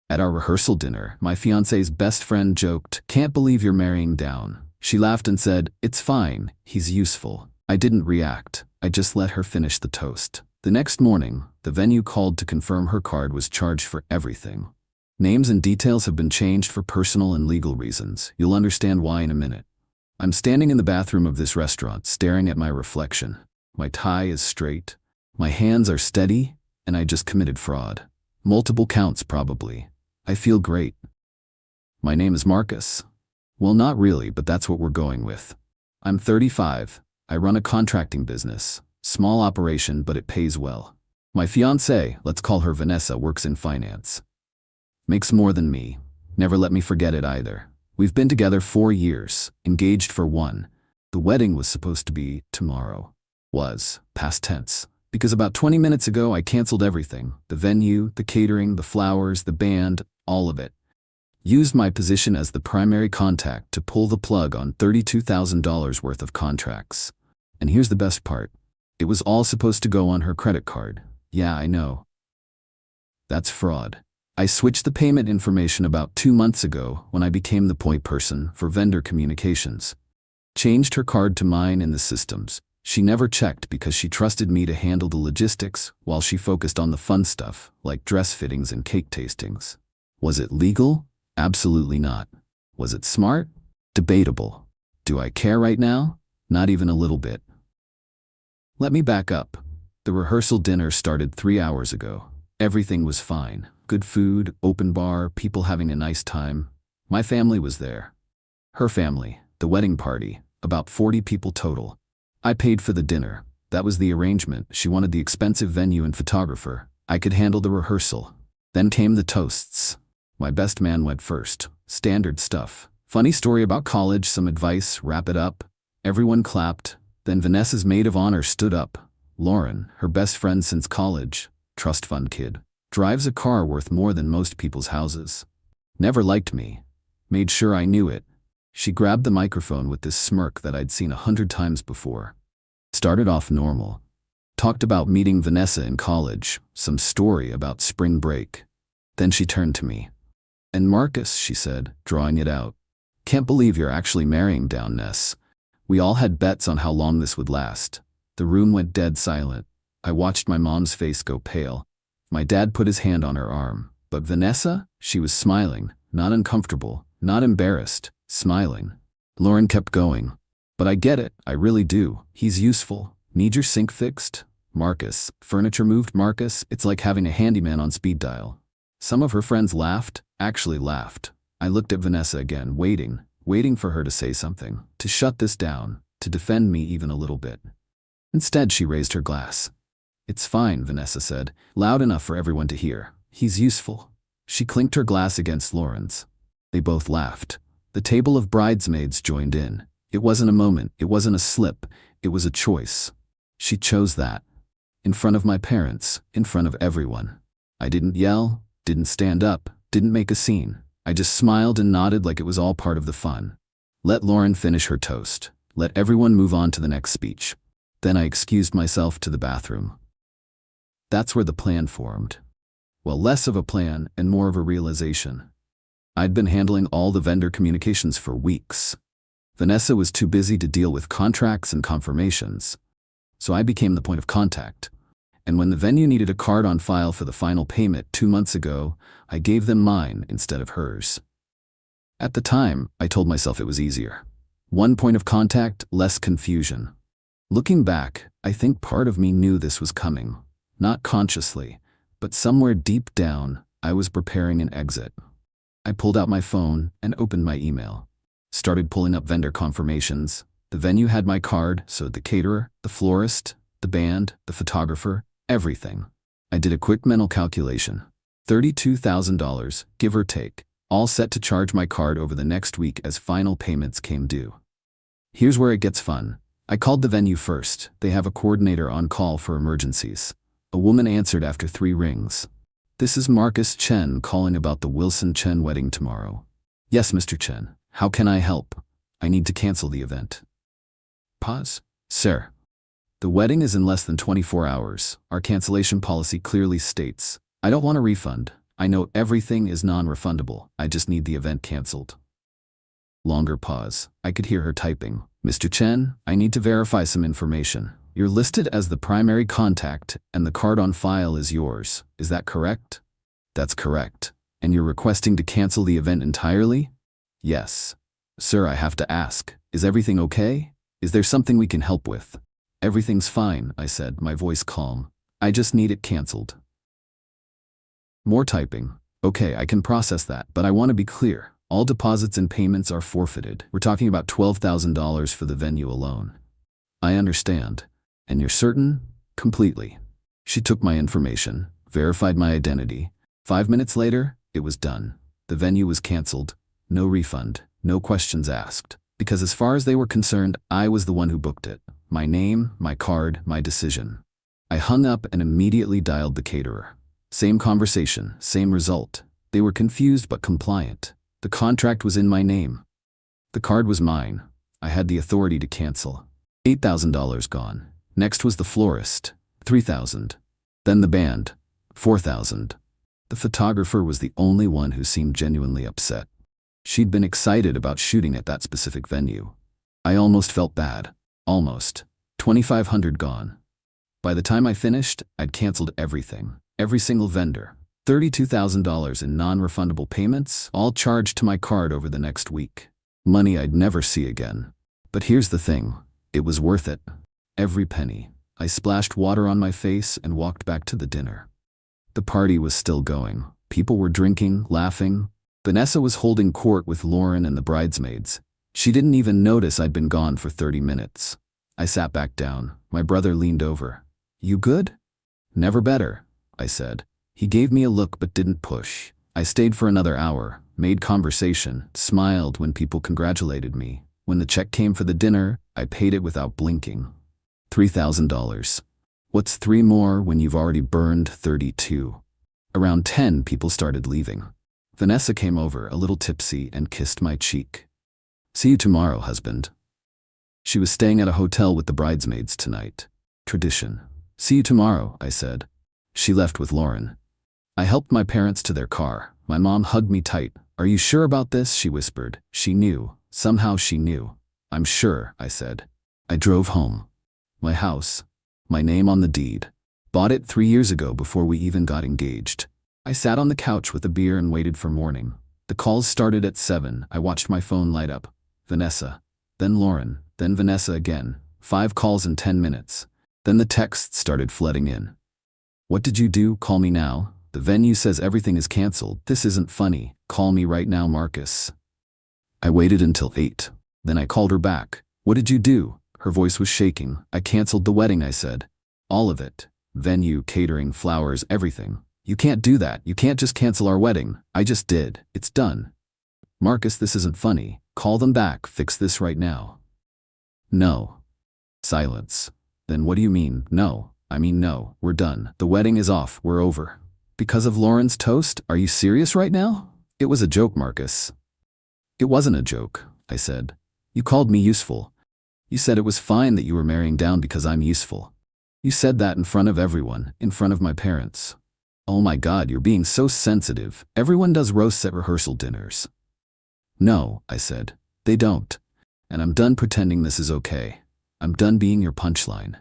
At our rehearsal dinner, my fiance's best friend joked, "Can't believe you're marrying down." She laughed and said, "It's fine, he's useful." I didn't react. I just let her finish the toast. The next morning, the venue called to confirm her card was charged for everything. Names and details have been changed for personal and legal reasons. You'll understand why in a minute. I'm standing in the bathroom of this restaurant, staring at my reflection. My tie is straight. My hands are steady, and I just committed fraud. Multiple counts, probably. I feel great. My name is Marcus. Well, not really, but that's what we're going with. I'm 35. I run a contracting business. Small operation, but it pays well. My fiancée, let's call her Vanessa, works in finance. Makes more than me. Never let me forget it either. We've been together 4 years, engaged for 1. The wedding was supposed to be tomorrow. Was, past tense. Because about 20 minutes ago I canceled everything. The venue, the catering, the flowers, the band, all of it. Used my position as the primary contact to pull the plug on $32,000 worth of contracts. And here's the best part. It was all supposed to go on her credit card. Yeah, I know. That's fraud. I switched the payment information about 2 months ago when I became the point person for vendor communications. Changed her card to mine in the systems. She never checked because she trusted me to handle the logistics while she focused on the fun stuff, like dress fittings and cake tastings. Was it legal? Absolutely not. Was it smart? Debatable. Do I care right now? Not even a little bit. Let me back up. The rehearsal dinner started 3 hours ago. Everything was fine. Good food, open bar, people having a nice time. My family was there. Her family, the wedding party, about 40 people total. I paid for the dinner. That was the arrangement. She wanted the expensive venue and photographer. I could handle the rehearsal. Then came the toasts. My best man went first. Standard stuff. Funny story about college, some advice, wrap it up. Everyone clapped. Then Vanessa's maid of honor stood up. Lauren, her best friend since college. Trust fund kid. Drives a car worth more than most people's houses. Never liked me. Made sure I knew it. She grabbed the microphone with this smirk that I'd seen 100 times before. Started off normal. Talked about meeting Vanessa in college, some story about spring break. Then she turned to me. "And Marcus," she said, drawing it out. "Can't believe you're actually marrying down, Ness." We all had bets on how long this would last. The room went dead silent. I watched my mom's face go pale. My dad put his hand on her arm. But Vanessa? She was smiling, not uncomfortable, not embarrassed, smiling. Lauren kept going. "But I get it, I really do. He's useful. Need your sink fixed? Marcus. Furniture moved? Marcus. It's like having a handyman on speed dial." Some of her friends laughed, actually laughed. I looked at Vanessa again, waiting for her to say something, to shut this down, to defend me even a little bit. Instead, she raised her glass. "It's fine," Vanessa said, loud enough for everyone to hear. "He's useful." She clinked her glass against Lauren's. They both laughed. The table of bridesmaids joined in. It wasn't a moment, it wasn't a slip, it was a choice. She chose that. In front of my parents, in front of everyone. I didn't yell, didn't stand up, didn't make a scene. I just smiled and nodded like it was all part of the fun. Let Lauren finish her toast. Let everyone move on to the next speech. Then I excused myself to the bathroom. That's where the plan formed. Well, less of a plan and more of a realization. I'd been handling all the vendor communications for weeks. Vanessa was too busy to deal with contracts and confirmations. So I became the point of contact. And when the venue needed a card on file for the final payment 2 months ago, I gave them mine instead of hers. At the time, I told myself it was easier. One point of contact, less confusion. Looking back, I think part of me knew this was coming. Not consciously, but somewhere deep down, I was preparing an exit. I pulled out my phone and opened my email. Started pulling up vendor confirmations. The venue had my card, so the caterer, the florist, the band, the photographer, everything. I did a quick mental calculation. $32,000, give or take, all set to charge my card over the next week as final payments came due. Here's where it gets fun. I called the venue first. They have a coordinator on call for emergencies. A woman answered after 3 rings. "This is Marcus Chen calling about the Wilson Chen wedding tomorrow." "Yes, Mr. Chen. How can I help? I need to cancel the event." Pause. "Sir, the wedding is in less than 24 hours. Our cancellation policy clearly states, I don't want a refund. I know everything is non-refundable. I just need the event canceled. Longer pause. I could hear her typing. Mr. Chen, I need to verify some information. You're listed as the primary contact and the card on file is yours. Is that correct? That's correct. And you're requesting to cancel the event entirely? Yes. Sir, I have to ask, is everything okay? Is there something we can help with? Everything's fine, I said, my voice calm. I just need it canceled. More typing. Okay, I can process that, but I want to be clear. All deposits and payments are forfeited. We're talking about $12,000 for the venue alone. I understand. And you're certain? Completely. She took my information, verified my identity. 5 minutes later, it was done. The venue was canceled. No refund, no questions asked. Because as far as they were concerned, I was the one who booked it. My name, my card, my decision. I hung up and immediately dialed the caterer. Same conversation, same result. They were confused but compliant. The contract was in my name. The card was mine. I had the authority to cancel. $8,000 gone. Next was the florist. $3,000. Then the band. $4,000. The photographer was the only one who seemed genuinely upset. She'd been excited about shooting at that specific venue. I almost felt bad. Almost. $2,500 gone. By the time I finished, I'd canceled everything. Every single vendor. $32,000 in non-refundable payments, all charged to my card over the next week. Money I'd never see again. But here's the thing. It was worth it. Every penny. I splashed water on my face and walked back to the dinner. The party was still going. People were drinking, laughing. Vanessa was holding court with Lauren and the bridesmaids. She didn't even notice I'd been gone for 30 minutes. I sat back down. My brother leaned over. You good? Never better, I said. He gave me a look but didn't push. I stayed for another hour, made conversation, smiled when people congratulated me. When the check came for the dinner, I paid it without blinking. $3,000. What's 3 more when you've already burned 32? Around 10, people started leaving. Vanessa came over, a little tipsy, and kissed my cheek. See you tomorrow, husband. She was staying at a hotel with the bridesmaids tonight. Tradition. See you tomorrow, I said. She left with Lauren. I helped my parents to their car. My mom hugged me tight. Are you sure about this? She whispered. She knew. Somehow she knew. I'm sure, I said. I drove home. My house. My name on the deed. Bought it 3 years ago before we even got engaged. I sat on the couch with a beer and waited for morning. The calls started at 7. I watched my phone light up. Vanessa. Then Lauren. Then Vanessa again. 5 calls in 10 minutes. Then the texts started flooding in. What did you do? Call me now. The venue says everything is canceled. This isn't funny. Call me right now, Marcus. I waited until 8. Then I called her back. What did you do? Her voice was shaking. I canceled the wedding, I said. All of it. Venue, catering, flowers, everything. You can't do that. You can't just cancel our wedding. I just did. It's done. Marcus, this isn't funny. Call them back. Fix this right now. No. Silence. Then what do you mean, no? I mean no. We're done. The wedding is off. We're over. Because of Lauren's toast? Are you serious right now? It was a joke, Marcus. It wasn't a joke, I said. You called me useful. You said it was fine that you were marrying down because I'm useful. You said that in front of everyone, in front of my parents. Oh my God, you're being so sensitive. Everyone does roasts at rehearsal dinners. No, I said. They don't. And I'm done pretending this is okay. I'm done being your punchline.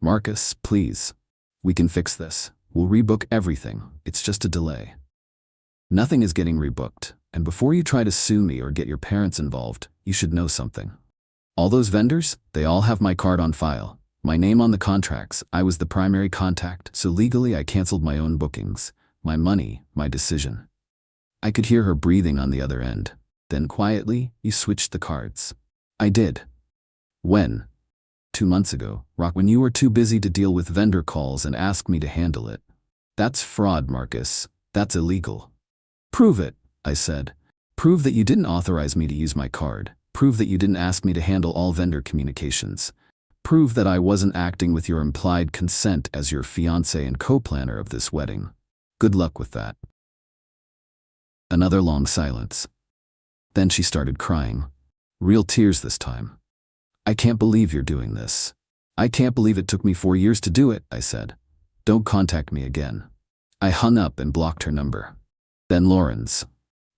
Marcus, please. We can fix this. We'll rebook everything. It's just a delay. Nothing is getting rebooked. And before you try to sue me or get your parents involved, you should know something. All those vendors, they all have my card on file. My name on the contracts. I was the primary contact, so legally I canceled my own bookings. My money, my decision. I could hear her breathing on the other end. Then quietly, you switched the cards. I did. When? 2 months ago, when you were too busy to deal with vendor calls and asked me to handle it. That's fraud, Marcus. That's illegal. Prove it, I said. Prove that you didn't authorize me to use my card. Prove that you didn't ask me to handle all vendor communications. Prove that I wasn't acting with your implied consent as your fiancé and co-planner of this wedding. Good luck with that. Another long silence. Then she started crying. Real tears this time. I can't believe you're doing this. I can't believe it took me 4 years to do it, I said. Don't contact me again. I hung up and blocked her number. Then Lauren's.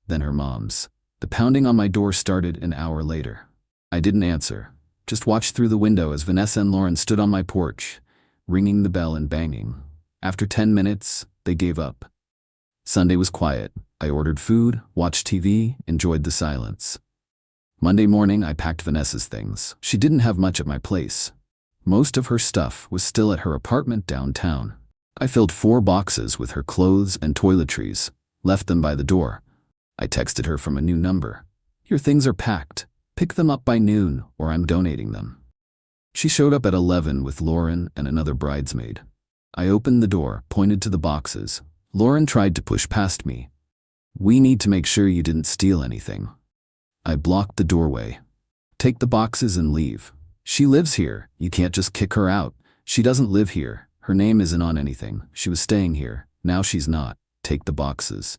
Then her mom's. The pounding on my door started an hour later. I didn't answer, just watched through the window as Vanessa and Lauren stood on my porch, ringing the bell and banging. After 10 minutes, they gave up. Sunday was quiet. I ordered food, watched TV, enjoyed the silence. Monday morning, I packed Vanessa's things. She didn't have much at my place. Most of her stuff was still at her apartment downtown. I filled 4 boxes with her clothes and toiletries, left them by the door. I texted her from a new number. Your things are packed. Pick them up by noon or I'm donating them. She showed up at 11 with Lauren and another bridesmaid. I opened the door, pointed to the boxes. Lauren tried to push past me. We need to make sure you didn't steal anything. I blocked the doorway. Take the boxes and leave. She lives here. You can't just kick her out. She doesn't live here. Her name isn't on anything. She was staying here. Now she's not. Take the boxes.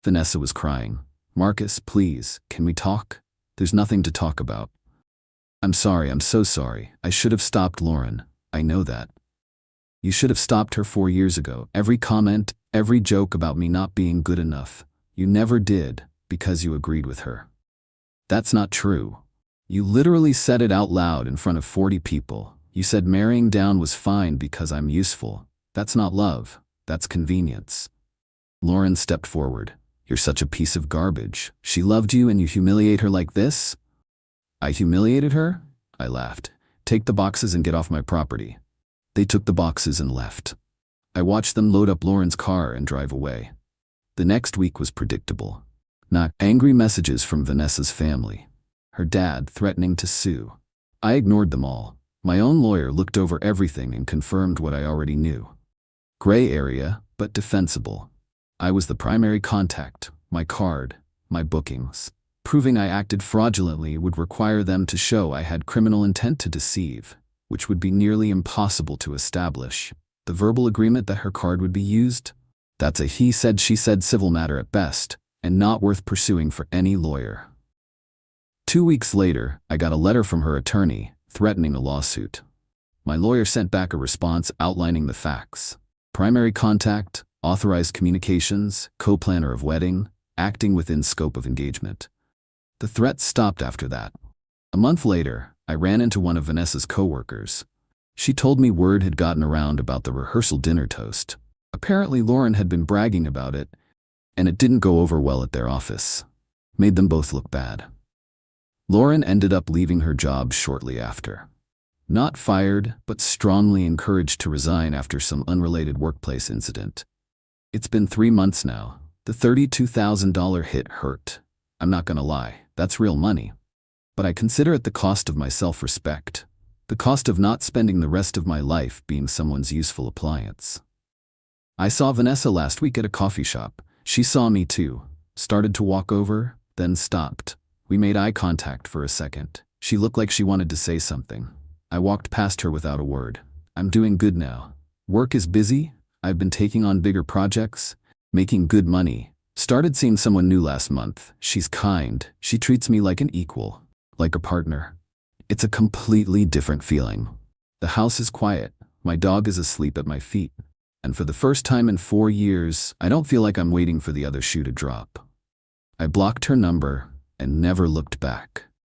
Vanessa was crying. Marcus, please, can we talk? There's nothing to talk about. I'm sorry, I'm so sorry. I should have stopped Lauren. I know that. You should have stopped her 4 years ago. Every comment, every joke about me not being good enough. You never did, because you agreed with her. That's not true. You literally said it out loud in front of 40 people. You said marrying down was fine because I'm useful. That's not love. That's convenience. Lauren stepped forward. You're such a piece of garbage. She loved you and you humiliate her like this? I humiliated her? I laughed. Take the boxes and get off my property. They took the boxes and left. I watched them load up Lauren's car and drive away. The next week was predictable. Not angry messages from Vanessa's family. Her dad threatening to sue. I ignored them all. My own lawyer looked over everything and confirmed what I already knew. Gray area, but defensible. I was the primary contact, my card, my bookings. Proving I acted fraudulently would require them to show I had criminal intent to deceive, which would be nearly impossible to establish. The verbal agreement that her card would be used? That's a he said she said civil matter at best, and not worth pursuing for any lawyer. 2 weeks later, I got a letter from her attorney, threatening a lawsuit. My lawyer sent back a response outlining the facts. Primary contact, authorized communications, co-planner of wedding, acting within scope of engagement. The threats stopped after that. A month later, I ran into one of Vanessa's co-workers. She told me word had gotten around about the rehearsal dinner toast. Apparently Lauren had been bragging about it, and it didn't go over well at their office. Made them both look bad. Lauren ended up leaving her job shortly after. Not fired, but strongly encouraged to resign after some unrelated workplace incident. It's been 3 months now. The $32,000 hit hurt. I'm not gonna lie, that's real money. But I consider it the cost of my self-respect. The cost of not spending the rest of my life being someone's useful appliance. I saw Vanessa last week at a coffee shop. She saw me too. Started to walk over, then stopped. We made eye contact for a second. She looked like she wanted to say something. I walked past her without a word. I'm doing good now. Work is busy. I've been taking on bigger projects, making good money. Started seeing someone new last month. She's kind. She treats me like an equal, like a partner. It's a completely different feeling. The house is quiet. My dog is asleep at my feet. And for the first time in 4 years, I don't feel like I'm waiting for the other shoe to drop. I blocked her number and never looked back.